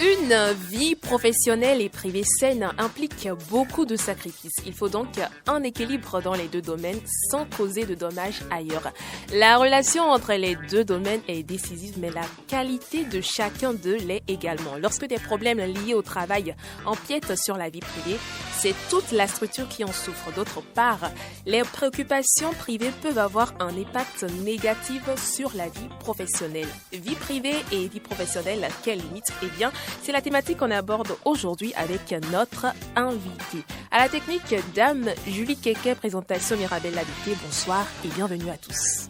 Une vie professionnelle et privée saine implique beaucoup de sacrifices. Il faut donc un équilibre dans les deux domaines sans causer de dommages ailleurs. La relation entre les deux domaines est décisive, mais la qualité de chacun d'eux l'est également. Lorsque des problèmes liés au travail empiètent sur la vie privée, c'est toute la structure qui en souffre. D'autre part, les préoccupations privées peuvent avoir un impact négatif sur la vie professionnelle. Vie privée et vie professionnelle, quelles limites? Eh bien, c'est la thématique qu'on aborde aujourd'hui avec notre invité. À la technique, Dame Julie Keke, présentation Mirabelle Labité. Bonsoir et bienvenue à tous.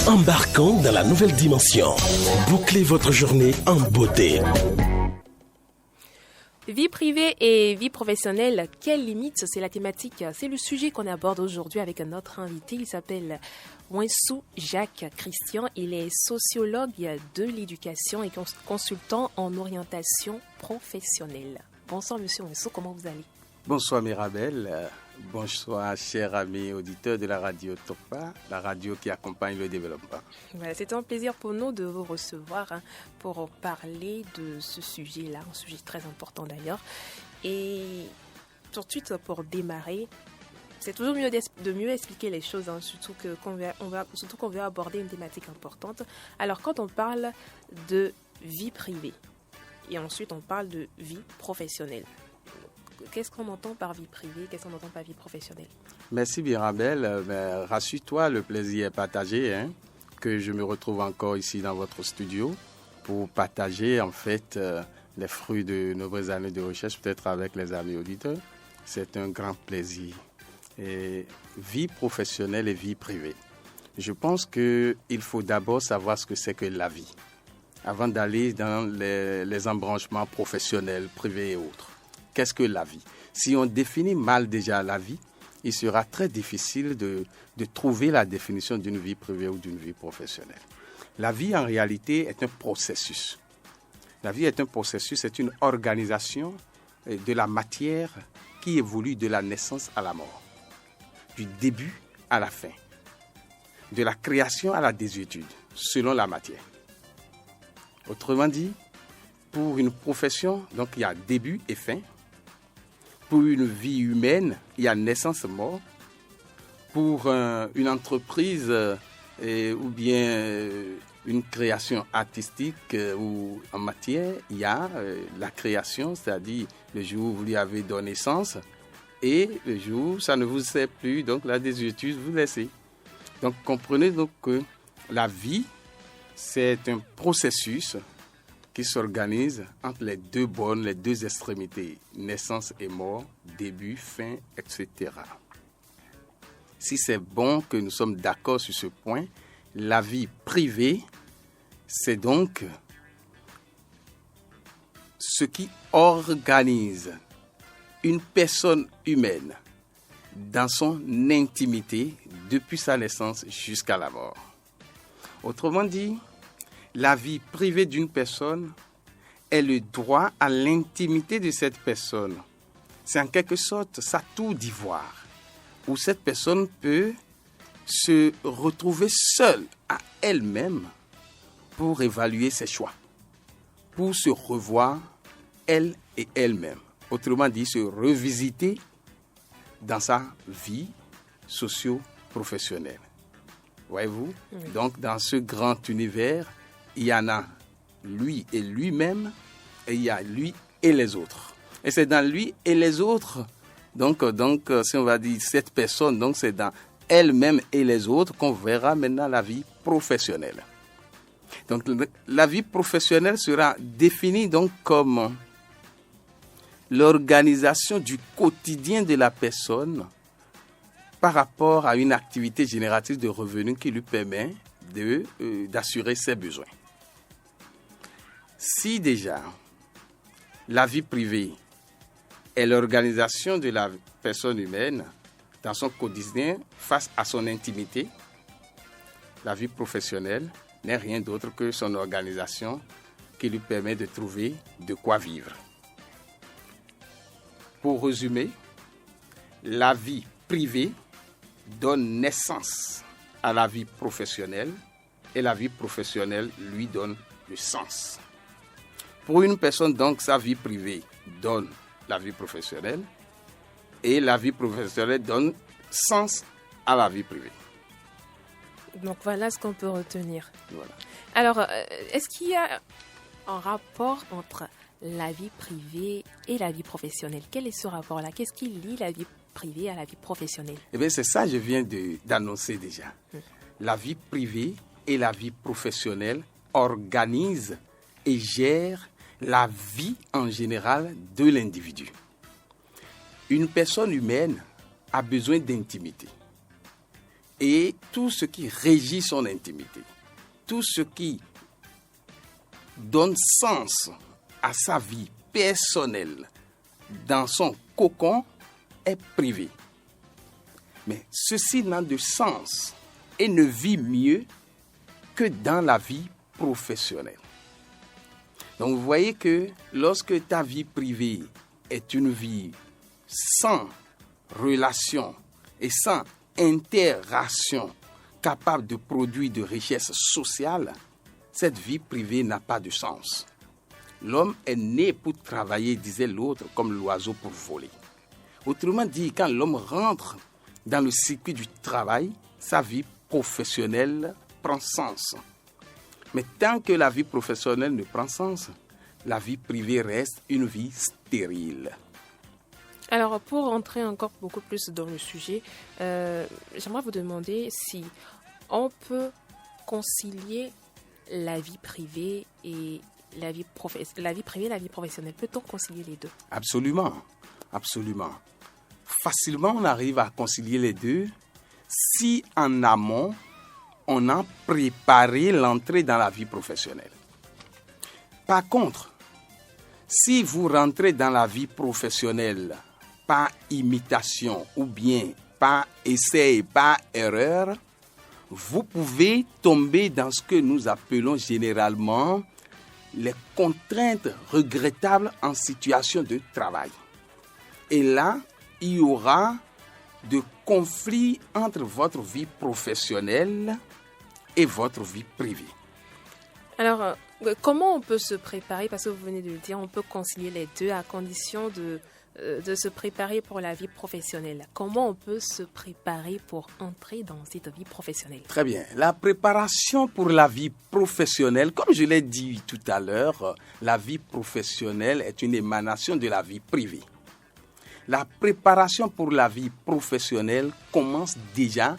Embarquons dans la nouvelle dimension. Bouclez votre journée en beauté. Vie privée et vie professionnelle, quelles limites? C'est la thématique, c'est le sujet qu'on aborde aujourd'hui avec notre invité. Il s'appelle Ouensou Jacques Christian. Il est sociologue de l'éducation et consultant en orientation professionnelle. Bonsoir Monsieur Ouensou, comment vous allez? Bonsoir Mirabelle, bonsoir chers amis auditeurs de la radio Topa, la radio qui accompagne le développement. Voilà, c'est un plaisir pour nous de vous recevoir pour parler de ce sujet-là, un sujet très important d'ailleurs. Et tout de suite, pour démarrer, c'est toujours mieux de mieux expliquer les choses, surtout qu'on veut aborder une thématique importante. Alors quand on parle de vie privée et ensuite on parle de vie professionnelle, qu'est-ce qu'on entend par vie privée, qu'est-ce qu'on entend par vie professionnelle? Merci Mirabelle, rassure-toi, le plaisir est partagé, que je me retrouve encore ici dans votre studio pour partager en fait les fruits de nombreuses années de recherche, peut-être avec les amis auditeurs. C'est un grand plaisir. Et vie professionnelle et vie privée. Je pense qu'il faut d'abord savoir ce que c'est que la vie, avant d'aller dans les embranchements professionnels, privés et autres. Qu'est-ce que la vie? Si on définit mal déjà la vie, il sera très difficile de trouver la définition d'une vie privée ou d'une vie professionnelle. La vie, en réalité, est un processus. La vie est un processus, c'est une organisation de la matière qui évolue de la naissance à la mort, du début à la fin, de la création à la désuétude, selon la matière. Autrement dit, pour une profession, donc il y a début et fin. Pour une vie humaine, il y a naissance et mort. Pour une entreprise ou bien une création artistique ou en matière, il y a la création, c'est-à-dire le jour où vous lui avez donné naissance et le jour où ça ne vous sert plus, donc la désuétude vous laissez. Donc comprenez donc que la vie, c'est un processus qui s'organise entre les deux bornes, les deux extrémités, naissance et mort, début, fin, etc. Si c'est bon que nous sommes d'accord sur ce point, la vie privée, c'est donc ce qui organise une personne humaine dans son intimité depuis sa naissance jusqu'à la mort. Autrement dit, la vie privée d'une personne est le droit à l'intimité de cette personne. C'est en quelque sorte sa tour d'ivoire, où cette personne peut se retrouver seule à elle-même pour évaluer ses choix, pour se revoir elle et elle-même. Autrement dit, se revisiter dans sa vie socio-professionnelle. Voyez-vous? Oui. Donc, dans ce grand univers, il y en a lui et lui-même, et il y a lui et les autres. Et c'est dans lui et les autres, donc si on va dire cette personne, donc c'est dans elle-même et les autres qu'on verra maintenant la vie professionnelle. Donc la vie professionnelle sera définie donc comme l'organisation du quotidien de la personne par rapport à une activité génératrice de revenus qui lui permet d'assurer ses besoins. Si déjà la vie privée est l'organisation de la personne humaine dans son quotidien face à son intimité, la vie professionnelle n'est rien d'autre que son organisation qui lui permet de trouver de quoi vivre. Pour résumer, la vie privée donne naissance à la vie professionnelle et la vie professionnelle lui donne le sens. Pour une personne, donc, sa vie privée donne la vie professionnelle et la vie professionnelle donne sens à la vie privée. Donc voilà ce qu'on peut retenir. Voilà. Alors, est-ce qu'il y a un rapport entre la vie privée et la vie professionnelle? Quel est ce rapport-là? Qu'est-ce qui lie la vie privée à la vie professionnelle? Eh bien, c'est ça que je viens d'annoncer déjà. La vie privée et la vie professionnelle organisent et gèrent la vie en général de l'individu. Une personne humaine a besoin d'intimité. Et tout ce qui régit son intimité, tout ce qui donne sens à sa vie personnelle dans son cocon est privé. Mais ceci n'a de sens et ne vit mieux que dans la vie professionnelle. Donc vous voyez que lorsque ta vie privée est une vie sans relation et sans interaction capable de produire de richesse sociale, cette vie privée n'a pas de sens. L'homme est né pour travailler, disait l'autre, comme l'oiseau pour voler. Autrement dit, quand l'homme rentre dans le circuit du travail, sa vie professionnelle prend sens. Mais tant que la vie professionnelle ne prend sens, la vie privée reste une vie stérile. Alors, pour entrer encore beaucoup plus dans le sujet, j'aimerais vous demander si on peut concilier la vie privée et la vie privée et la vie professionnelle. Peut-on concilier les deux? Absolument, absolument. Facilement, on arrive à concilier les deux si en amont, on a préparé l'entrée dans la vie professionnelle. Par contre, si vous rentrez dans la vie professionnelle par imitation ou bien par essai et par erreur, vous pouvez tomber dans ce que nous appelons généralement les contraintes regrettables en situation de travail. Et là, il y aura de conflits entre votre vie professionnelle et votre vie privée. Alors, comment on peut se préparer? Parce que vous venez de le dire, on peut concilier les deux à condition de se préparer pour la vie professionnelle. Comment on peut se préparer pour entrer dans cette vie professionnelle? Très bien. La préparation pour la vie professionnelle, comme je l'ai dit tout à l'heure, la vie professionnelle est une émanation de la vie privée. La préparation pour la vie professionnelle commence déjà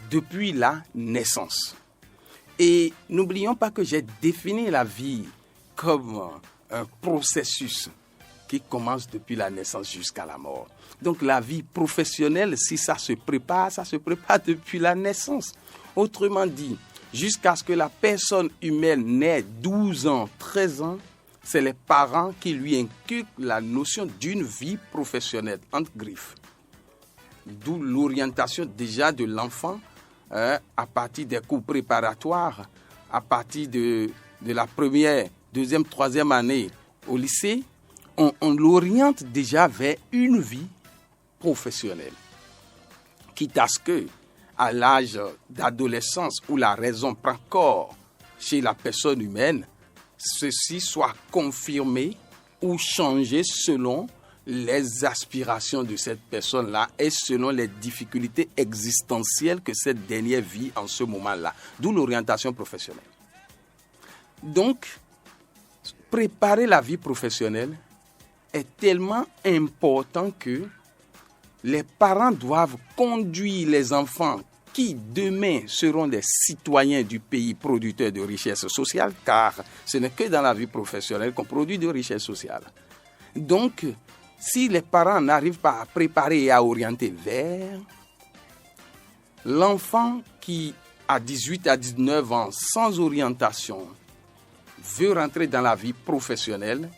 depuis la naissance. Et n'oublions pas que j'ai défini la vie comme un processus qui commence depuis la naissance jusqu'à la mort. Donc la vie professionnelle, si ça se prépare depuis la naissance. Autrement dit, jusqu'à ce que la personne humaine n'ait 12 ans, 13 ans, c'est les parents qui lui inculquent la notion d'une vie professionnelle, entre griffes. D'où l'orientation déjà de l'enfant à partir des cours préparatoires, à partir de la première, deuxième, troisième année au lycée, on l'oriente déjà vers une vie professionnelle. Quitte à ce que, à l'âge d'adolescence où la raison prend corps chez la personne humaine, ceci soit confirmé ou changé selon les aspirations de cette personne-là et selon les difficultés existentielles que cette dernière vit en ce moment-là. D'où l'orientation professionnelle. Donc, préparer la vie professionnelle est tellement important que les parents doivent conduire les enfants qui demain seront des citoyens du pays producteur de richesse sociale, car ce n'est que dans la vie professionnelle qu'on produit de richesse sociale. Donc, si les parents n'arrivent pas à préparer et à orienter vers l'enfant qui, à 18 à 19 ans, sans orientation, veut rentrer dans la vie professionnelle,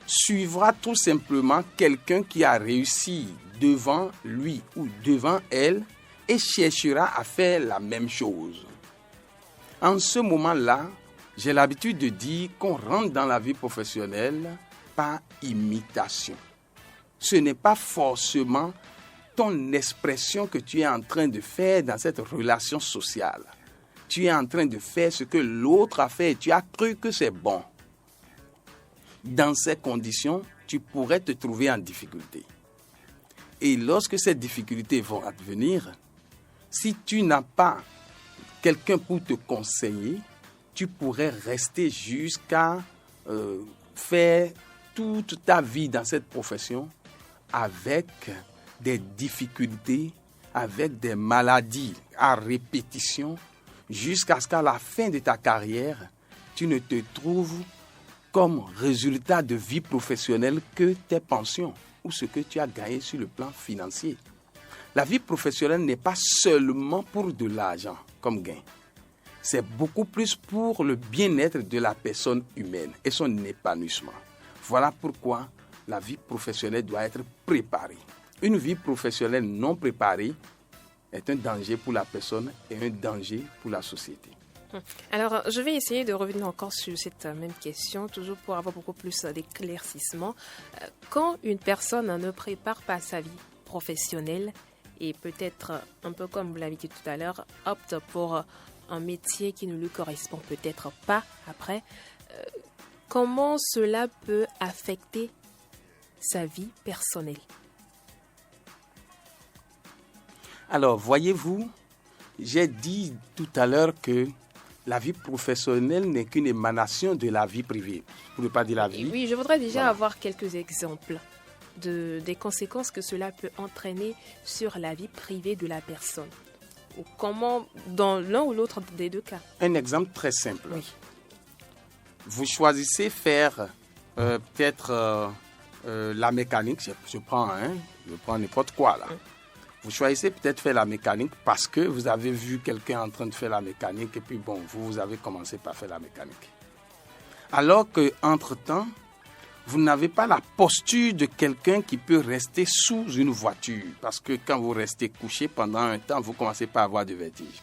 suivra tout simplement quelqu'un qui a réussi devant lui ou devant elle et cherchera à faire la même chose. En ce moment-là, j'ai l'habitude de dire qu'on rentre dans la vie professionnelle par imitation. Ce n'est pas forcément ton expression que tu es en train de faire dans cette relation sociale. Tu es en train de faire ce que l'autre a fait et tu as cru que c'est bon. dans ces conditions, tu pourrais te trouver en difficulté. Et lorsque ces difficultés vont advenir, si tu n'as pas quelqu'un pour te conseiller, tu pourrais rester jusqu'à faire toute ta vie dans cette profession avec des difficultés, avec des maladies à répétition, jusqu'à ce qu'à la fin de ta carrière, tu ne te trouves comme résultat de vie professionnelle que tes pensions ou ce que tu as gagné sur le plan financier. La vie professionnelle n'est pas seulement pour de l'argent comme gain. C'est beaucoup plus pour le bien-être de la personne humaine et son épanouissement. Voilà pourquoi la vie professionnelle doit être préparée. Une vie professionnelle non préparée est un danger pour la personne et un danger pour la société. Alors, je vais essayer de revenir encore sur cette même question, toujours pour avoir beaucoup plus d'éclaircissement. Quand une personne ne prépare pas sa vie professionnelle et peut-être, un peu comme vous l'avez dit tout à l'heure, opte pour un métier qui ne lui correspond peut-être pas après, comment cela peut affecter sa vie personnelle? Alors, voyez-vous, j'ai dit tout à l'heure que la vie professionnelle n'est qu'une émanation de la vie privée, pour ne pas dire la vie. Oui, je voudrais déjà avoir quelques exemples des conséquences que cela peut entraîner sur la vie privée de la personne. Ou comment, dans l'un ou l'autre des deux cas. Un exemple très simple. Oui. Vous choisissez faire peut-être la mécanique, je prends n'importe quoi là. Vous choisissez peut-être faire la mécanique parce que vous avez vu quelqu'un en train de faire la mécanique et puis bon, vous avez commencé par faire la mécanique. Alors qu'entre-temps, vous n'avez pas la posture de quelqu'un qui peut rester sous une voiture. Parce que quand vous restez couché pendant un temps, vous commencez par avoir du vertige.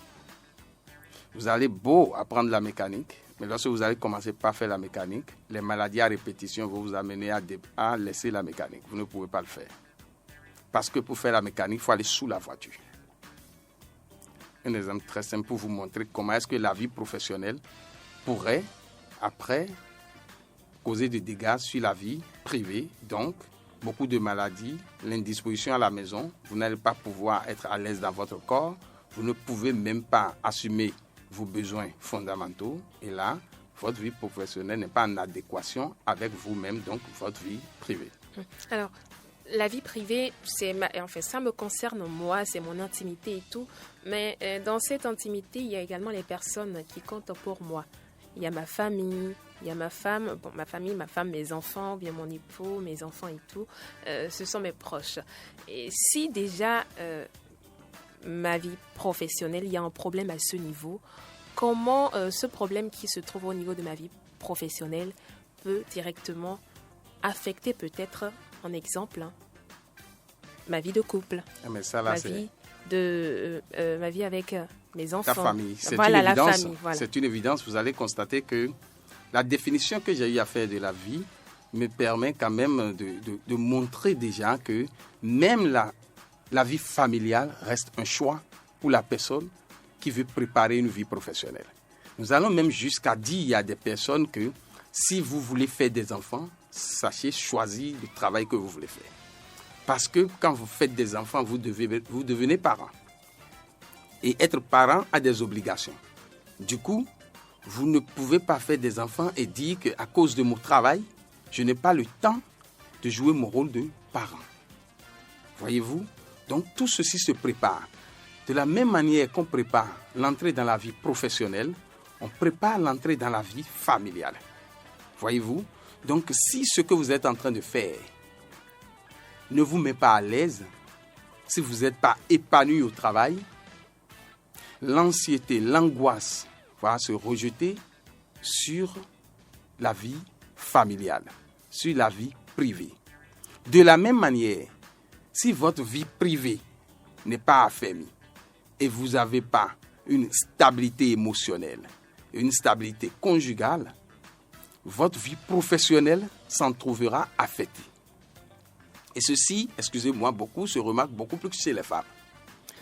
Vous allez beau apprendre la mécanique, mais lorsque vous allez commencer par faire la mécanique, les maladies à répétition vont vous amener à laisser la mécanique. Vous ne pouvez pas le faire. Parce que pour faire la mécanique, il faut aller sous la voiture. Un exemple très simple pour vous montrer comment est-ce que la vie professionnelle pourrait, après, causer des dégâts sur la vie privée. Donc, beaucoup de maladies, l'indisposition à la maison, vous n'allez pas pouvoir être à l'aise dans votre corps, vous ne pouvez même pas assumer vos besoins fondamentaux. Et là, votre vie professionnelle n'est pas en adéquation avec vous-même, donc votre vie privée. Alors, la vie privée, ça me concerne moi, c'est mon intimité et tout. Mais dans cette intimité, il y a également les personnes qui comptent pour moi. Il y a ma famille, il y a ma femme, ma famille, mes enfants, bien mon époux, mes enfants et tout. Ce sont mes proches. Et si déjà ma vie professionnelle, il y a un problème à ce niveau, comment ce problème qui se trouve au niveau de ma vie professionnelle peut directement affecter peut-être, en exemple, ma vie de couple, mais ça, là, ma vie avec mes enfants. Ta famille, c'est voilà, une évidence. La famille, voilà. C'est une évidence. Vous allez constater que la définition que j'ai eu à faire de la vie me permet quand même de montrer déjà que même la vie familiale reste un choix pour la personne qui veut préparer une vie professionnelle. Nous allons même jusqu'à dire à des personnes que si vous voulez faire des enfants, sachez choisir le travail que vous voulez faire. Parce que quand vous faites des enfants, vous devenez parent. Et être parent a des obligations. Du coup, vous ne pouvez pas faire des enfants et dire qu'à cause de mon travail, je n'ai pas le temps de jouer mon rôle de parent. Voyez-vous? Donc tout ceci se prépare. De la même manière qu'on prépare l'entrée dans la vie professionnelle, on prépare l'entrée dans la vie familiale. Voyez-vous? Donc si ce que vous êtes en train de faire ne vous met pas à l'aise, si vous n'êtes pas épanoui au travail, l'anxiété, l'angoisse va se rejeter sur la vie familiale, sur la vie privée. De la même manière, si votre vie privée n'est pas affermie et vous n'avez pas une stabilité émotionnelle, une stabilité conjugale, votre vie professionnelle s'en trouvera affectée. Et ceci, excusez-moi beaucoup, se remarque beaucoup plus chez les femmes.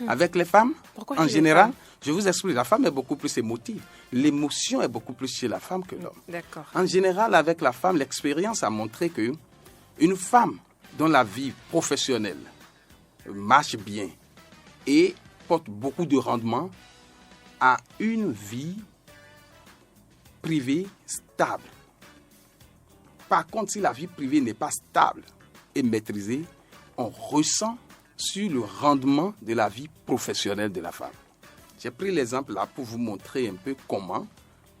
Avec les femmes, en général, Je vous explique, la femme est beaucoup plus émotive. L'émotion est beaucoup plus chez la femme que l'homme. D'accord. En général, avec la femme, l'expérience a montré que une femme dont la vie professionnelle marche bien et porte beaucoup de rendement a une vie privée stable. Par contre, si la vie privée n'est pas stable et maîtrisée, on ressent sur le rendement de la vie professionnelle de la femme. J'ai pris l'exemple là pour vous montrer un peu comment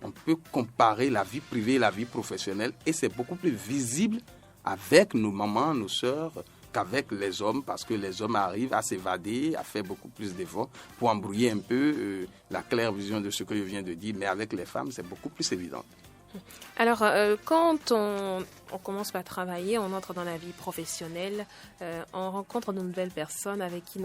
on peut comparer la vie privée et la vie professionnelle, et c'est beaucoup plus visible avec nos mamans, nos sœurs, qu'avec les hommes, parce que les hommes arrivent à s'évader, à faire beaucoup plus d'efforts pour embrouiller un peu la claire vision de ce que je viens de dire, mais avec les femmes, c'est beaucoup plus évident. Alors, quand on commence par travailler, on entre dans la vie professionnelle, on rencontre de nouvelles personnes avec qui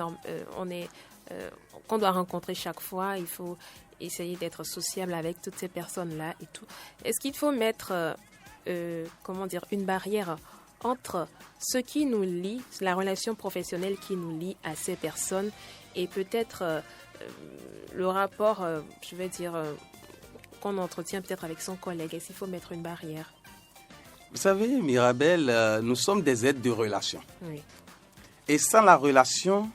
qu'on doit rencontrer chaque fois. Il faut essayer d'être sociable avec toutes ces personnes-là et tout. Est-ce qu'il faut mettre, une barrière entre ce qui nous lie, la relation professionnelle qui nous lie à ces personnes, et peut-être le rapport, qu'on entretient peut-être avec son collègue? Est-ce qu'il faut mettre une barrière? Vous savez, Mirabelle, nous sommes des êtres de relation. Oui. Et sans la relation,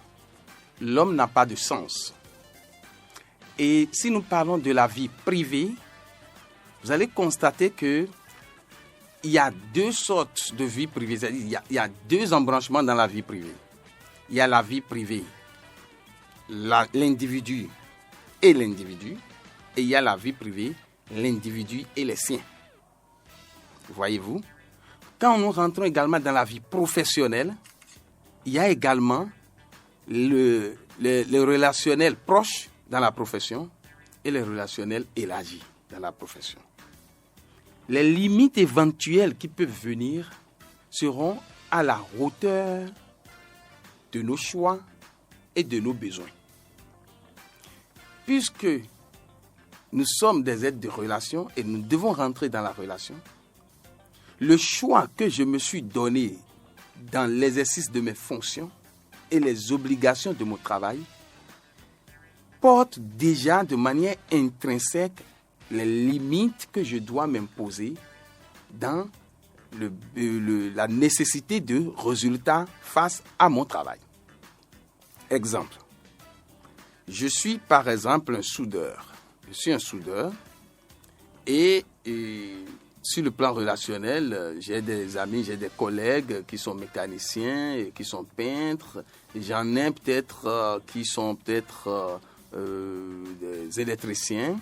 l'homme n'a pas de sens. Et si nous parlons de la vie privée, vous allez constater que il y a deux sortes de vie privée. C'est-à-dire, il y a deux embranchements dans la vie privée. Il y a la vie privée, l'individu et l'individu. Et il y a la vie privée, l'individu et les siens. Voyez-vous? Quand nous rentrons également dans la vie professionnelle, il y a également le relationnel proche dans la profession et le relationnel élargi dans la profession. Les limites éventuelles qui peuvent venir seront à la hauteur de nos choix et de nos besoins. Puisque nous sommes des êtres de relation et nous devons rentrer dans la relation, le choix que je me suis donné dans l'exercice de mes fonctions et les obligations de mon travail porte déjà de manière intrinsèque les limites que je dois m'imposer dans la nécessité de résultats face à mon travail. Exemple, je suis par exemple un soudeur. Je suis un soudeur et sur le plan relationnel, j'ai des amis, j'ai des collègues qui sont mécaniciens et qui sont peintres. Et j'en ai peut-être qui sont peut-être des électriciens.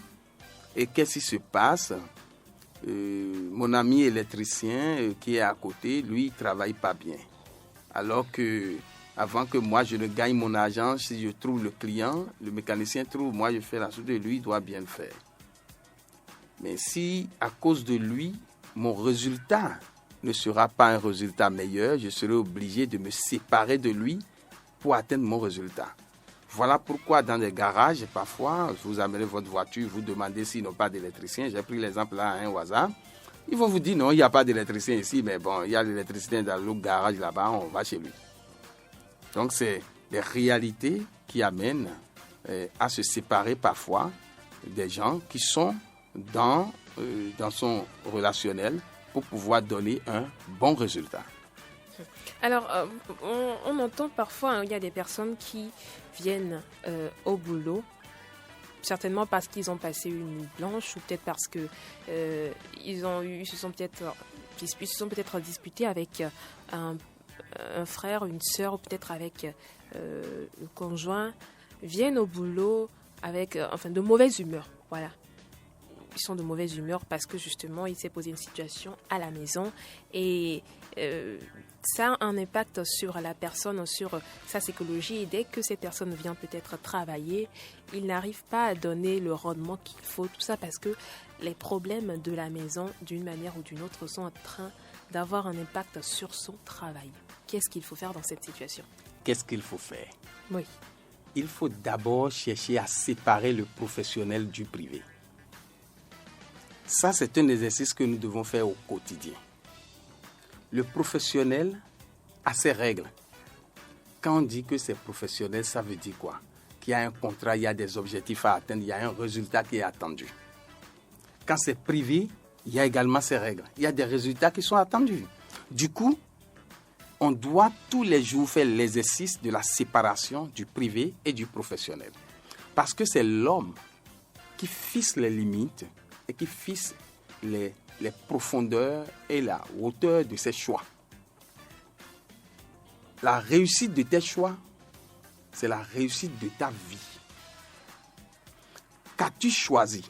Et qu'est-ce qui se passe? Mon ami électricien qui est à côté, lui, il ne travaille pas bien. Alors que avant que moi je ne gagne mon argent, si je trouve le client, le mécanicien trouve, moi je fais la soudure, lui il doit bien le faire. Mais si à cause de lui, mon résultat ne sera pas un résultat meilleur, je serai obligé de me séparer de lui pour atteindre mon résultat. Voilà pourquoi dans les garages, parfois, vous amenez votre voiture, vous demandez s'ils n'ont pas d'électricien. J'ai pris l'exemple là, au hasard. Ils vont vous dire non, il n'y a pas d'électricien ici, mais bon, il y a l'électricien dans l'autre garage là-bas, on va chez lui. Donc, c'est des réalités qui amènent à se séparer parfois des gens qui sont dans son relationnel pour pouvoir donner un bon résultat. Alors, on entend parfois, il y a des personnes qui viennent au boulot, certainement parce qu'ils ont passé une nuit blanche ou peut-être parce que ils se sont peut-être disputés avec un frère, une sœur ou peut-être avec le conjoint, viennent au boulot avec de mauvaise humeur. Voilà. Ils sont de mauvaise humeur parce que justement, il s'est posé une situation à la maison et ça a un impact sur la personne, sur sa psychologie. Et dès que cette personne vient peut-être travailler, il n'arrive pas à donner le rendement qu'il faut. Tout ça parce que les problèmes de la maison, d'une manière ou d'une autre, sont en train d'avoir un impact sur son travail. Qu'est-ce qu'il faut faire dans cette situation? Qu'est-ce qu'il faut faire? Oui. Il faut d'abord chercher à séparer le professionnel du privé. Ça, c'est un exercice que nous devons faire au quotidien. Le professionnel a ses règles. Quand on dit que c'est professionnel, ça veut dire quoi? qu'il y a un contrat, il y a des objectifs à atteindre, il y a un résultat qui est attendu. Quand c'est privé, il y a également ces règles. Il y a des résultats qui sont attendus. Du coup, on doit tous les jours faire l'exercice de la séparation du privé et du professionnel. Parce que c'est l'homme qui fixe les limites et qui fixe les profondeurs et la hauteur de ses choix. La réussite de tes choix, c'est la réussite de ta vie. Qu'as-tu choisi?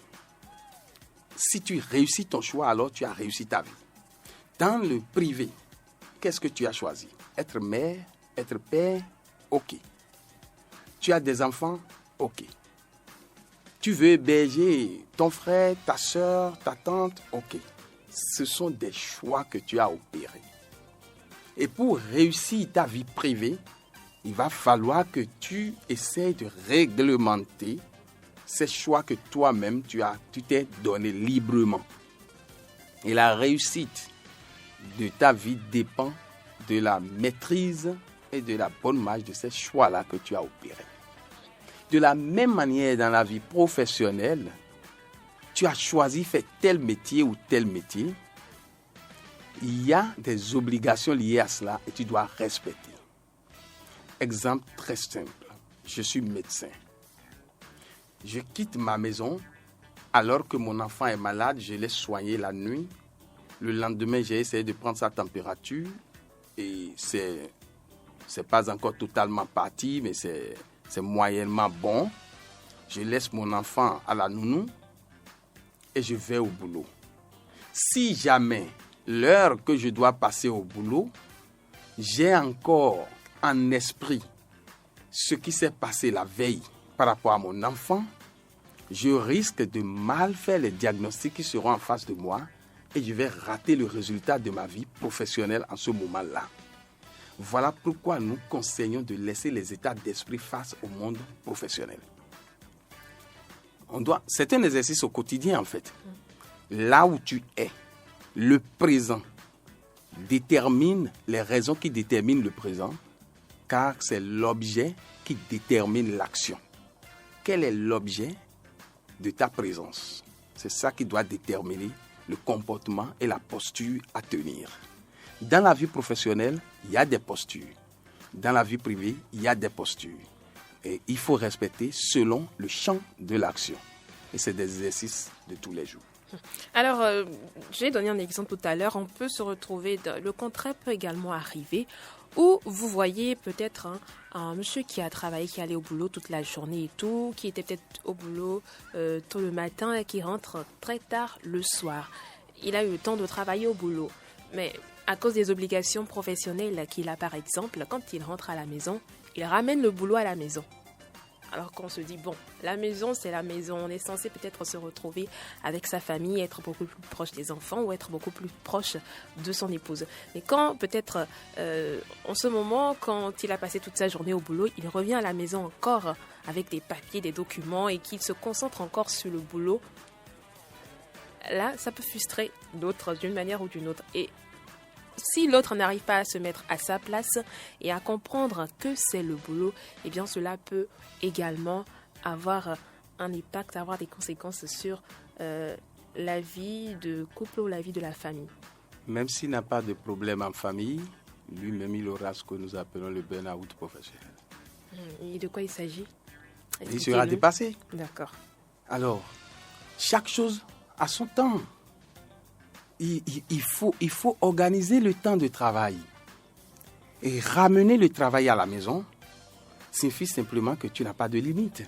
Si tu réussis ton choix, alors tu as réussi ta vie. Dans le privé, qu'est-ce que tu as choisi? Être mère, être père, ok. Tu as des enfants, ok. Tu veux héberger ton frère, ta soeur, ta tante, ok. Ce sont des choix que tu as opérés. Et pour réussir ta vie privée, il va falloir que tu essaies de réglementer ces choix que toi-même tu t'es donné librement. Et la réussite de ta vie dépend de la maîtrise et de la bonne marche de ces choix-là que tu as opérés. De la même manière, dans la vie professionnelle, tu as choisi de faire tel métier ou tel métier. Il y a des obligations liées à cela et tu dois respecter. Exemple très simple. Je suis médecin. Je quitte ma maison alors que mon enfant est malade. Je l'ai soigné la nuit. Le lendemain, j'ai essayé de prendre sa température et c'est pas encore totalement parti, mais c'est moyennement bon. Je laisse mon enfant à la nounou et je vais au boulot. Si jamais l'heure que je dois passer au boulot, j'ai encore en esprit ce qui s'est passé la veille par rapport à mon enfant, je risque de mal faire les diagnostics qui seront en face de moi et je vais rater le résultat de ma vie professionnelle en ce moment-là. Voilà pourquoi nous conseillons de laisser les états d'esprit face au monde professionnel. C'est un exercice au quotidien en fait. Là où tu es, le présent détermine les raisons qui déterminent le présent, car c'est l'objet qui détermine l'action. Quel est l'objet de ta présence? C'est ça qui doit déterminer le comportement et la posture à tenir. Dans la vie professionnelle, il y a des postures. Dans la vie privée, il y a des postures. Et il faut respecter selon le champ de l'action. Et c'est des exercices de tous les jours. Alors, j'ai donné un exemple tout à l'heure. On peut se retrouver, le contraire peut également arriver, où vous voyez peut-être un monsieur qui a travaillé, qui allait au boulot toute la journée et tout, qui était peut-être au boulot tôt le matin et qui rentre très tard le soir. Il a eu le temps de travailler au boulot. Mais à cause des obligations professionnelles qu'il a, par exemple, quand il rentre à la maison, il ramène le boulot à la maison. Alors qu'on se dit, bon, la maison, c'est la maison. On est censé peut-être se retrouver avec sa famille, être beaucoup plus proche des enfants ou être beaucoup plus proche de son épouse. Mais quand peut-être, en ce moment, quand il a passé toute sa journée au boulot, il revient à la maison encore avec des papiers, des documents et qu'il se concentre encore sur le boulot, là, ça peut frustrer l'autre d'une manière ou d'une autre. Et si l'autre n'arrive pas à se mettre à sa place et à comprendre que c'est le boulot, eh bien cela peut également avoir un impact, avoir des conséquences sur la vie de couple ou la vie de la famille. Même s'il n'a pas de problème en famille, lui-même il aura ce que nous appelons le burn-out professionnel. Et de quoi il s'agit? Il sera dépassé. D'accord. Alors, chaque chose a son temps. Il faut organiser le temps de travail. Et ramener le travail à la maison signifie simplement que tu n'as pas de limite.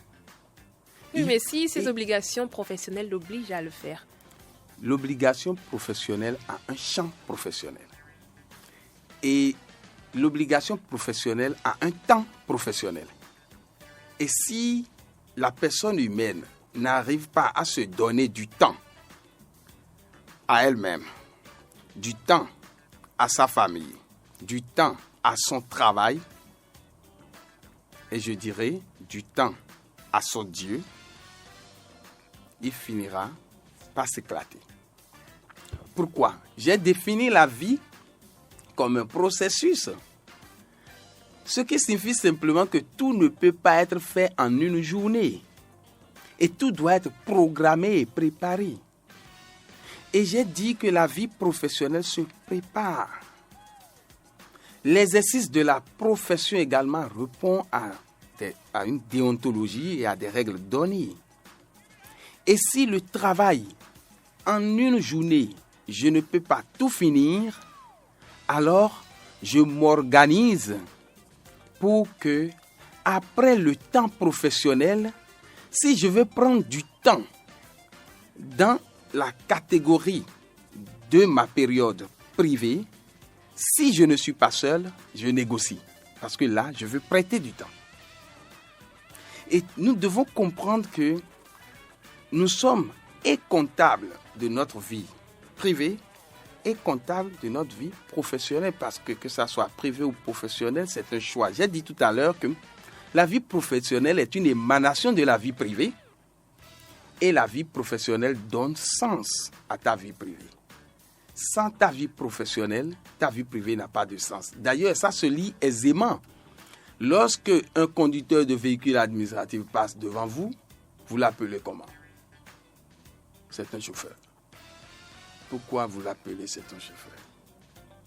Oui, mais si ces obligations professionnelles l'obligent à le faire. L'obligation professionnelle a un champ professionnel. Et l'obligation professionnelle a un temps professionnel. Et si la personne humaine n'arrive pas à se donner du temps à elle-même, du temps à sa famille, du temps à son travail, et je dirais du temps à son Dieu, il finira par s'éclater. Pourquoi? J'ai défini la vie comme un processus. Ce qui signifie simplement que tout ne peut pas être fait en une journée. Et tout doit être programmé et préparé. Et j'ai dit que la vie professionnelle se prépare. L'exercice de la profession également répond à une déontologie et à des règles données. Et si le travail, en une journée, je ne peux pas tout finir, alors je m'organise pour que, après le temps professionnel, si je veux prendre du temps dans la catégorie de ma période privée, si je ne suis pas seul, je négocie. Parce que là, je veux prêter du temps. Et nous devons comprendre que nous sommes et comptables de notre vie privée et comptables de notre vie professionnelle. Parce que ça soit privé ou professionnel, c'est un choix. J'ai dit tout à l'heure que la vie professionnelle est une émanation de la vie privée et la vie professionnelle donne sens à ta vie privée. Sans ta vie professionnelle, ta vie privée n'a pas de sens. D'ailleurs, ça se lit aisément. Lorsque un conducteur de véhicule administratif passe devant vous, vous l'appelez comment? C'est un chauffeur. Pourquoi vous l'appelez c'est un chauffeur?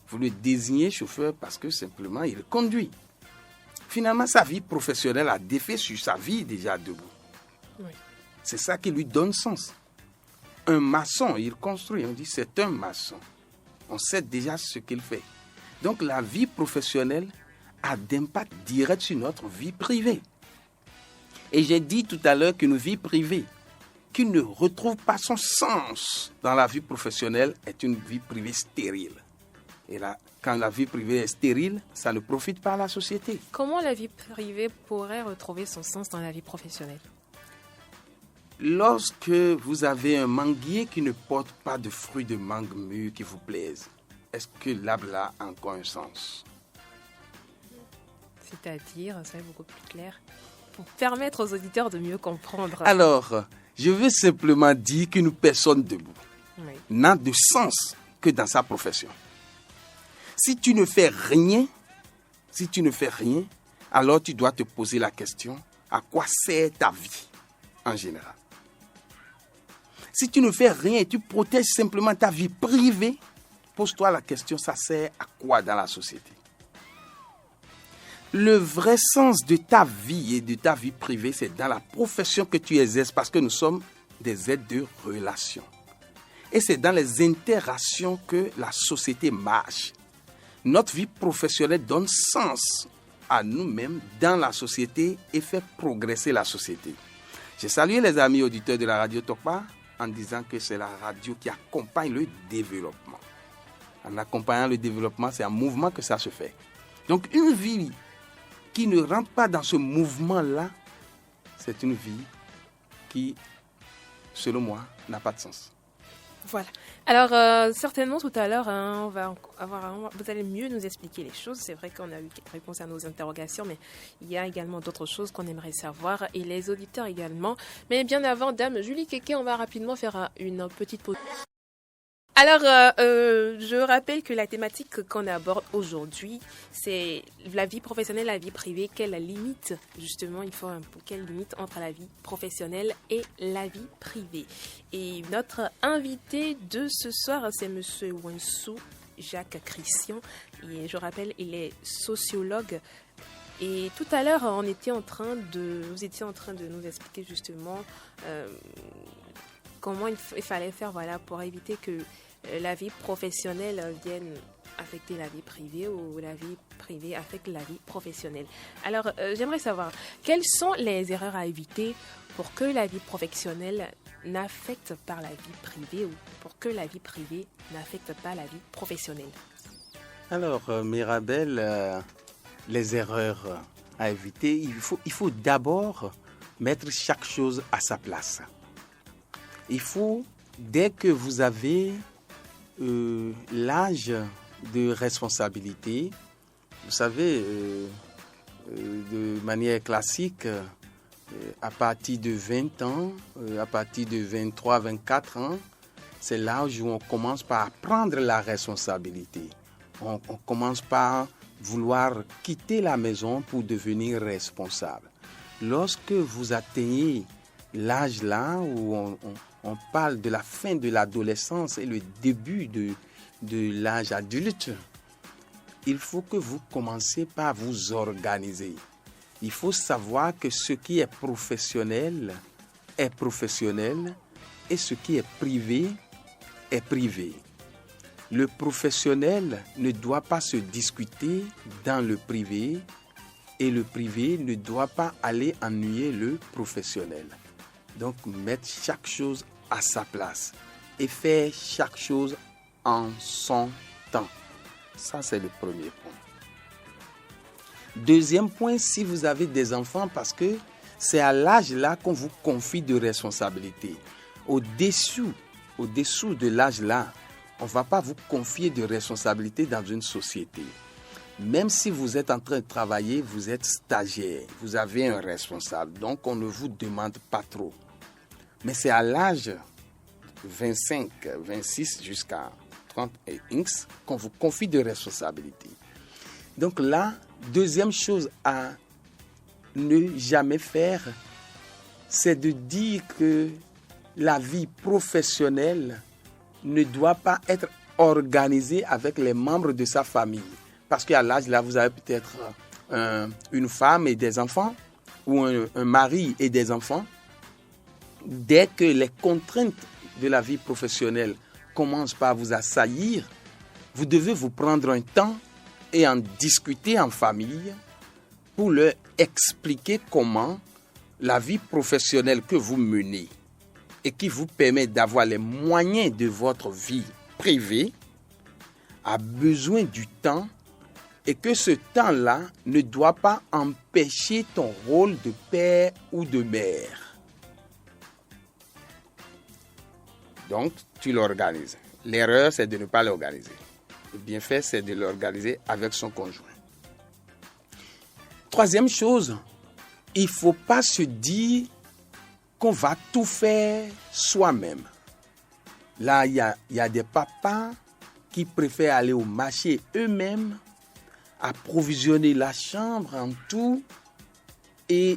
Vous le désignez chauffeur parce que simplement il conduit. Finalement, sa vie professionnelle a défait sur sa vie déjà debout. Oui. C'est ça qui lui donne sens. Un maçon, il construit, on dit c'est un maçon. On sait déjà ce qu'il fait. Donc la vie professionnelle a d'impact direct sur notre vie privée. Et j'ai dit tout à l'heure qu'une vie privée qui ne retrouve pas son sens dans la vie professionnelle est une vie privée stérile. Et là, quand la vie privée est stérile, ça ne profite pas à la société. Comment la vie privée pourrait retrouver son sens dans la vie professionnelle? Lorsque vous avez un manguier qui ne porte pas de fruits de mangue mûrs qui vous plaisent, est-ce que l'arbre a encore un sens? C'est-à-dire, c'est beaucoup plus clair, pour permettre aux auditeurs de mieux comprendre. Alors, je veux simplement dire qu'une personne debout n'a de sens que dans sa profession. Si tu ne fais rien, alors tu dois te poser la question, à quoi sert ta vie en général? Si tu ne fais rien et tu protèges simplement ta vie privée, pose-toi la question, ça sert à quoi dans la société? Le vrai sens de ta vie et de ta vie privée, c'est dans la profession que tu exerces parce que nous sommes des êtres de relation. Et c'est dans les interactions que la société marche. Notre vie professionnelle donne sens à nous-mêmes dans la société et fait progresser la société. J'ai salué les amis auditeurs de la radio Tokpa en disant que c'est la radio qui accompagne le développement. En accompagnant le développement, c'est un mouvement que ça se fait. Donc une vie qui ne rentre pas dans ce mouvement-là, c'est une vie qui, selon moi, n'a pas de sens. Voilà. Alors, certainement tout à l'heure, vous allez mieux nous expliquer les choses. C'est vrai qu'on a eu quelques réponses à nos interrogations, mais il y a également d'autres choses qu'on aimerait savoir, et les auditeurs également. Mais bien avant, Dame Julie Kéké, on va rapidement faire une petite pause. Alors, je rappelle que la thématique qu'on aborde aujourd'hui, c'est la vie professionnelle, la vie privée. Quelle limite, justement, quelle limite entre la vie professionnelle et la vie privée? Et notre invité de ce soir, c'est Monsieur Wensou Jacques Christian. Et je rappelle, il est sociologue. Et tout à l'heure, vous étiez en train de nous expliquer justement comment il fallait faire, pour éviter que la vie professionnelle vienne affecter la vie privée ou la vie privée affecte la vie professionnelle. Alors, j'aimerais savoir, quelles sont les erreurs à éviter pour que la vie professionnelle n'affecte pas la vie privée ou pour que la vie privée n'affecte pas la vie professionnelle? Alors, Mirabel, les erreurs à éviter, il faut d'abord mettre chaque chose à sa place. Il faut, dès que vous avez l'âge de responsabilité, vous savez, de manière classique, à partir de 20 ans, à partir de 23, 24 ans, c'est l'âge où on commence par prendre la responsabilité. On commence par vouloir quitter la maison pour devenir responsable. Lorsque vous atteignez l'âge là où on parle de la fin de l'adolescence et le début de l'âge adulte, il faut que vous commenciez par vous organiser. Il faut savoir que ce qui est professionnel et ce qui est privé est privé. Le professionnel ne doit pas se discuter dans le privé et le privé ne doit pas aller ennuyer le professionnel. Donc, mettre chaque chose à sa place et faire chaque chose en son temps. Ça, c'est le premier point. Deuxième point, si vous avez des enfants, parce que c'est à l'âge là qu'on vous confie de responsabilités. Au-dessous de l'âge là, on ne va pas vous confier de responsabilités dans une société. Même si vous êtes en train de travailler, vous êtes stagiaire, vous avez un responsable, donc on ne vous demande pas trop. Mais c'est à l'âge 25, 26 jusqu'à 30 et X qu'on vous confie de responsabilités. Donc là, deuxième chose à ne jamais faire, c'est de dire que la vie professionnelle ne doit pas être organisée avec les membres de sa famille. Parce qu'à l'âge là, vous avez peut-être une femme et des enfants, ou un mari et des enfants. Dès que les contraintes de la vie professionnelle commencent par vous assaillir, vous devez vous prendre un temps et en discuter en famille pour leur expliquer comment la vie professionnelle que vous menez et qui vous permet d'avoir les moyens de votre vie privée a besoin du temps et que ce temps-là ne doit pas empêcher ton rôle de père ou de mère. Donc, tu l'organises. L'erreur, c'est de ne pas l'organiser. Le bienfait, c'est de l'organiser avec son conjoint. Troisième chose, il ne faut pas se dire qu'on va tout faire soi-même. Là, il y a des papas qui préfèrent aller au marché eux-mêmes, approvisionner la chambre en tout. Et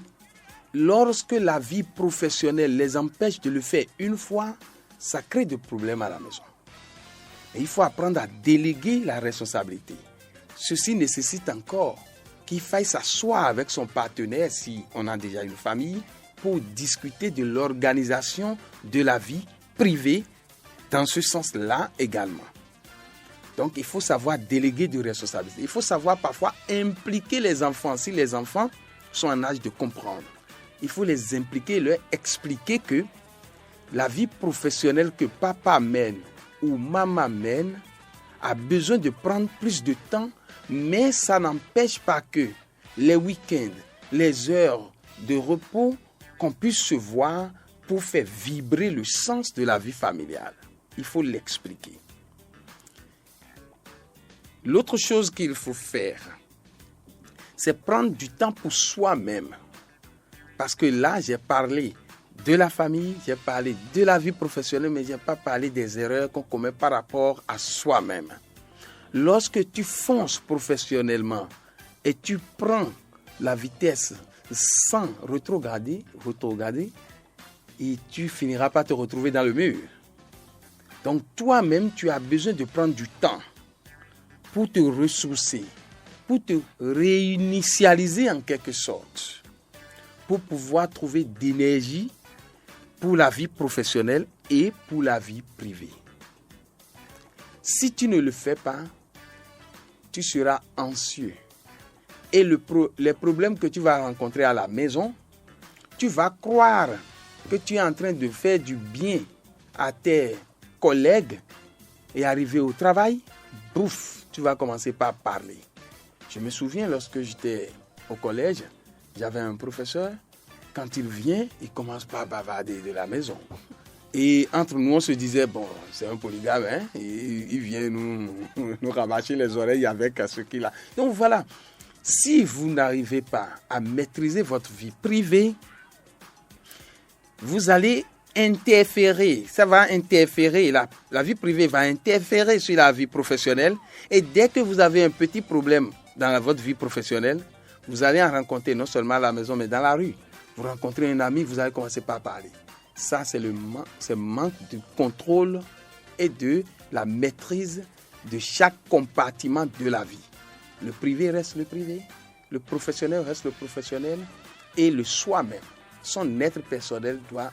lorsque la vie professionnelle les empêche de le faire une fois, ça crée des problèmes à la maison. Et il faut apprendre à déléguer la responsabilité. Ceci nécessite encore qu'il faille s'asseoir avec son partenaire, si on a déjà une famille, pour discuter de l'organisation de la vie privée dans ce sens-là également. Donc, il faut savoir déléguer de responsabilité. Il faut savoir parfois impliquer les enfants. Si les enfants sont en âge de comprendre, il faut les impliquer et leur expliquer que la vie professionnelle que papa mène ou maman mène a besoin de prendre plus de temps, mais ça n'empêche pas que les week-ends, les heures de repos, qu'on puisse se voir pour faire vibrer le sens de la vie familiale. Il faut l'expliquer. L'autre chose qu'il faut faire, c'est prendre du temps pour soi-même. Parce que là, j'ai parlé de la famille, j'ai parlé de la vie professionnelle, mais je n'ai pas parlé des erreurs qu'on commet par rapport à soi-même. Lorsque tu fonces professionnellement et tu prends la vitesse sans retrograder, et tu finiras par te retrouver dans le mur. Donc toi-même, tu as besoin de prendre du temps pour te ressourcer, pour te réinitialiser en quelque sorte, pour pouvoir trouver d'énergie pour la vie professionnelle et pour la vie privée. Si tu ne le fais pas, tu seras anxieux. Et les problèmes que tu vas rencontrer à la maison, tu vas croire que tu es en train de faire du bien à tes collègues et arriver au travail, bouf, tu vas commencer par parler. Je me souviens lorsque j'étais au collège, j'avais un professeur, quand il vient, il commence par bavarder de la maison. Et entre nous, on se disait, bon, c'est un polygame, hein? Il vient nous rabâcher les oreilles avec ce qu'il a. Donc voilà, si vous n'arrivez pas à maîtriser votre vie privée, vous allez interférer. Ça va interférer, la vie privée va interférer sur la vie professionnelle. Et dès que vous avez un petit problème dans votre vie professionnelle, vous allez en rencontrer non seulement à la maison, mais dans la rue. Vous rencontrez un ami, vous allez commencer par parler. Ça, c'est le manque de contrôle et de la maîtrise de chaque compartiment de la vie. Le privé reste le privé, le professionnel reste le professionnel et le soi-même, son être personnel doit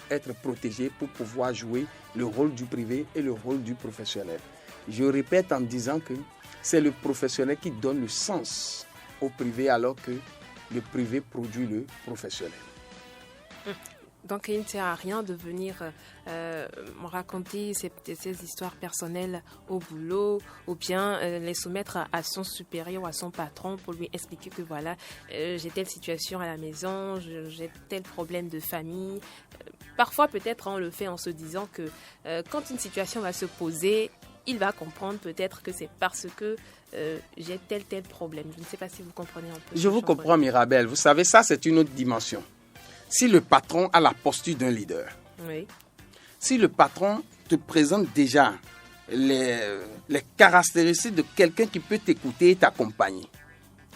être protégé pour pouvoir jouer le rôle du privé et le rôle du professionnel. Je répète en disant que c'est le professionnel qui donne le sens au privé alors que le privé produit le professionnel. Donc, il ne sert à rien de venir me raconter ces histoires personnelles au boulot ou bien les soumettre à son supérieur ou à son patron pour lui expliquer que voilà, j'ai telle situation à la maison, j'ai tel problème de famille. Parfois, peut-être, on le fait en se disant que quand une situation va se poser, il va comprendre peut-être que c'est parce que j'ai tel problème. Je ne sais pas si vous comprenez un peu. Je vous comprends, Mirabel. Vous savez, ça, c'est une autre dimension. Si le patron a la posture d'un leader, oui. Si le patron te présente déjà les caractéristiques de quelqu'un qui peut t'écouter et t'accompagner,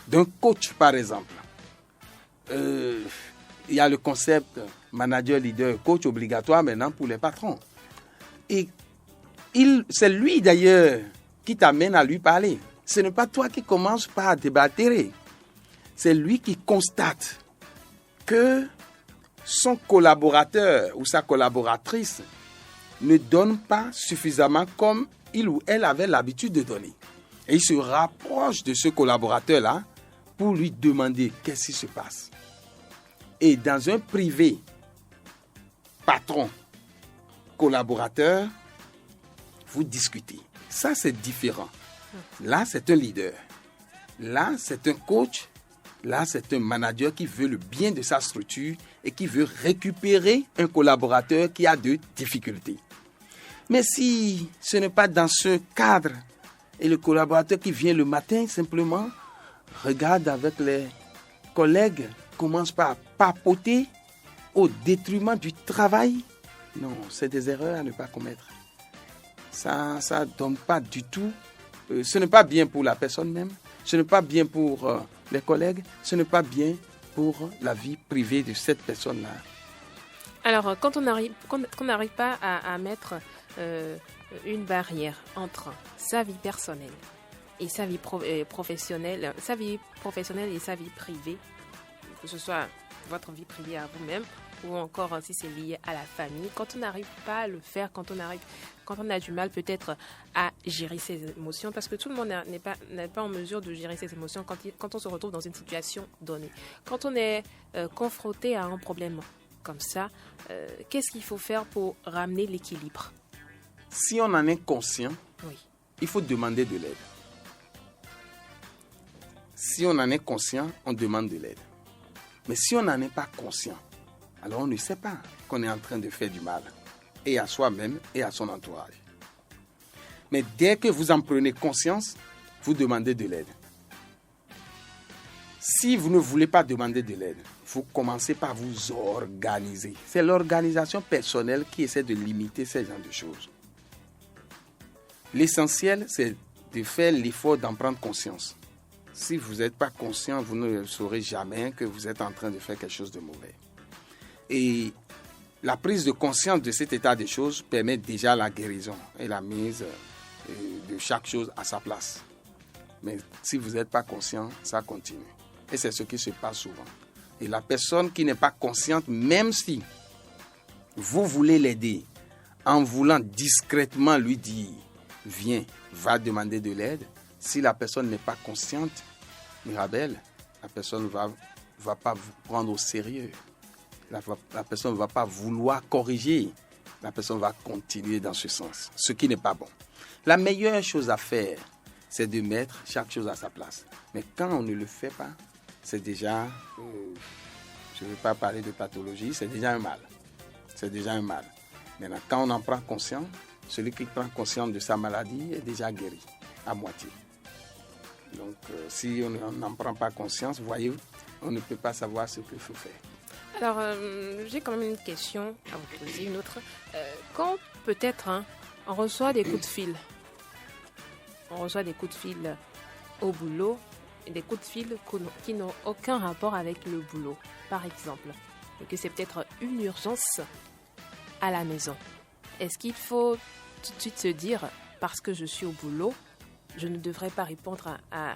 d'un coach par exemple, il y a le concept manager, leader, coach obligatoire maintenant pour les patrons. Et c'est lui d'ailleurs qui t'amène à lui parler. Ce n'est pas toi qui commences par débattre. C'est lui qui constate que son collaborateur ou sa collaboratrice ne donne pas suffisamment comme il ou elle avait l'habitude de donner. Et il se rapproche de ce collaborateur-là pour lui demander qu'est-ce qui se passe. Et dans un privé, patron, collaborateur, vous discutez. Ça, c'est différent. Là, c'est un leader. Là, c'est un coach. Là, c'est un manager qui veut le bien de sa structure et qui veut récupérer un collaborateur qui a de difficultés. Mais si ce n'est pas dans ce cadre et le collaborateur qui vient le matin simplement regarde avec les collègues, commence par papoter au détriment du travail, non, c'est des erreurs à ne pas commettre. Ça ne donne pas du tout. Ce n'est pas bien pour la personne même, ce n'est pas bien pour les collègues, ce n'est pas bien pour la vie privée de cette personne-là. Alors, quand on n'arrive pas à mettre une barrière entre sa vie personnelle et sa vie professionnelle, sa vie professionnelle et sa vie privée, que ce soit votre vie privée à vous-même ou encore si c'est lié à la famille, quand on n'arrive pas à le faire, quand on a du mal peut-être à gérer ses émotions, parce que tout le monde n'est pas en mesure de gérer ses émotions quand on se retrouve dans une situation donnée. Quand on est confronté à un problème comme ça, qu'est-ce qu'il faut faire pour ramener l'équilibre? Si on en est conscient, oui, il faut demander de l'aide. Si on en est conscient, on demande de l'aide. Mais si on n'en est pas conscient, alors on ne sait pas qu'on est en train de faire du mal, et à soi-même et à son entourage. Mais dès que vous en prenez conscience, vous demandez de l'aide. Si vous ne voulez pas demander de l'aide, vous commencez par vous organiser. C'est l'organisation personnelle qui essaie de limiter ces genres de choses. L'essentiel, c'est de faire l'effort d'en prendre conscience. Si vous n'êtes pas conscient, vous ne saurez jamais que vous êtes en train de faire quelque chose de mauvais. Et la prise de conscience de cet état des choses permet déjà la guérison et la mise de chaque chose à sa place. Mais si vous n'êtes pas conscient, ça continue. Et c'est ce qui se passe souvent. Et la personne qui n'est pas consciente, même si vous voulez l'aider, en voulant discrètement lui dire « Viens, va demander de l'aide », si la personne n'est pas consciente, Mirabel, la personne ne va pas vous prendre au sérieux. La personne ne va pas vouloir corriger. La personne va continuer dans ce sens, ce qui n'est pas bon. La meilleure chose à faire, c'est de mettre chaque chose à sa place. Mais quand on ne le fait pas, c'est déjà, je ne veux pas parler de pathologie, c'est déjà un mal. C'est déjà un mal. Maintenant, quand on en prend conscience, celui qui prend conscience de sa maladie est déjà guéri, à moitié. Donc, si on n'en prend pas conscience, voyez, on ne peut pas savoir ce qu'il faut faire. Alors, j'ai quand même une question à vous poser, une autre. Quand peut-être on reçoit des coups de fil, au boulot, des coups de fil qui n'ont aucun rapport avec le boulot, par exemple, et que c'est peut-être une urgence à la maison. Est-ce qu'il faut tout de suite se dire, parce que je suis au boulot, je ne devrais pas répondre à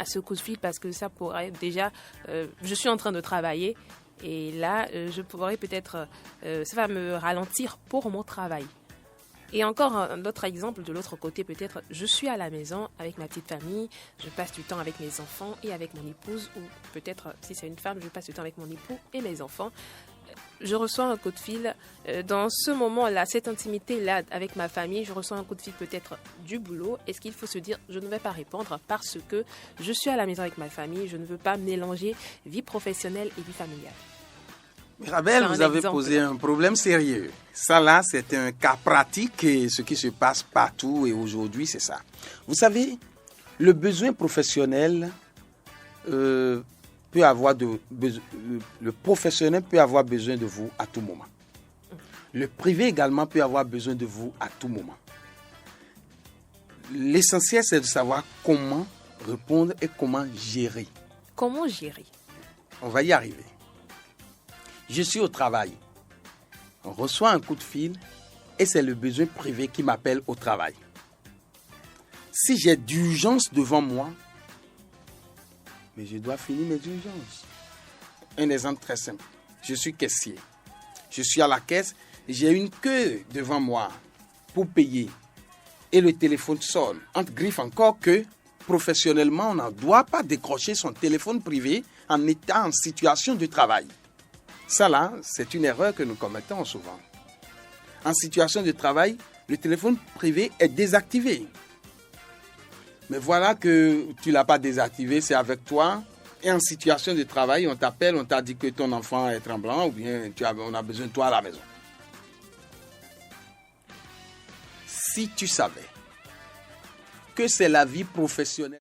ce coup de fil parce que ça pourrait déjà, je suis en train de travailler et là, je pourrais peut-être, ça va me ralentir pour mon travail. Et encore un autre exemple de l'autre côté, peut-être, je suis à la maison avec ma petite famille, je passe du temps avec mes enfants et avec mon épouse, ou peut-être, si c'est une femme, je passe du temps avec mon époux et mes enfants. Je reçois un coup de fil. Dans ce moment-là, cette intimité-là avec ma famille, je reçois un coup de fil peut-être du boulot. Est-ce qu'il faut se dire, je ne vais pas répondre parce que je suis à la maison avec ma famille, je ne veux pas mélanger vie professionnelle et vie familiale. Mirabel, vous avez posé un problème sérieux. Ça là, c'est un cas pratique et ce qui se passe partout et aujourd'hui, c'est ça. Vous savez, le besoin professionnel le professionnel peut avoir besoin de vous à tout moment. Le privé également peut avoir besoin de vous à tout moment. L'essentiel, c'est de savoir comment répondre et comment gérer. Comment gérer? On va y arriver. Je suis au travail. On reçoit un coup de fil et c'est le besoin privé qui m'appelle au travail. Si j'ai d'urgence devant moi, mais je dois finir mes urgences. Un exemple très simple. Je suis caissier. Je suis à la caisse. J'ai une queue devant moi pour payer. Et le téléphone sonne. Entre griffes encore que, professionnellement, on ne doit pas décrocher son téléphone privé en étant en situation de travail. Ça là, c'est une erreur que nous commettons souvent. En situation de travail, le téléphone privé est désactivé. Mais voilà que tu ne l'as pas désactivé, c'est avec toi. Et en situation de travail, on t'appelle, on t'a dit que ton enfant est tremblant ou bien on a besoin de toi à la maison. Si tu savais que c'est la vie professionnelle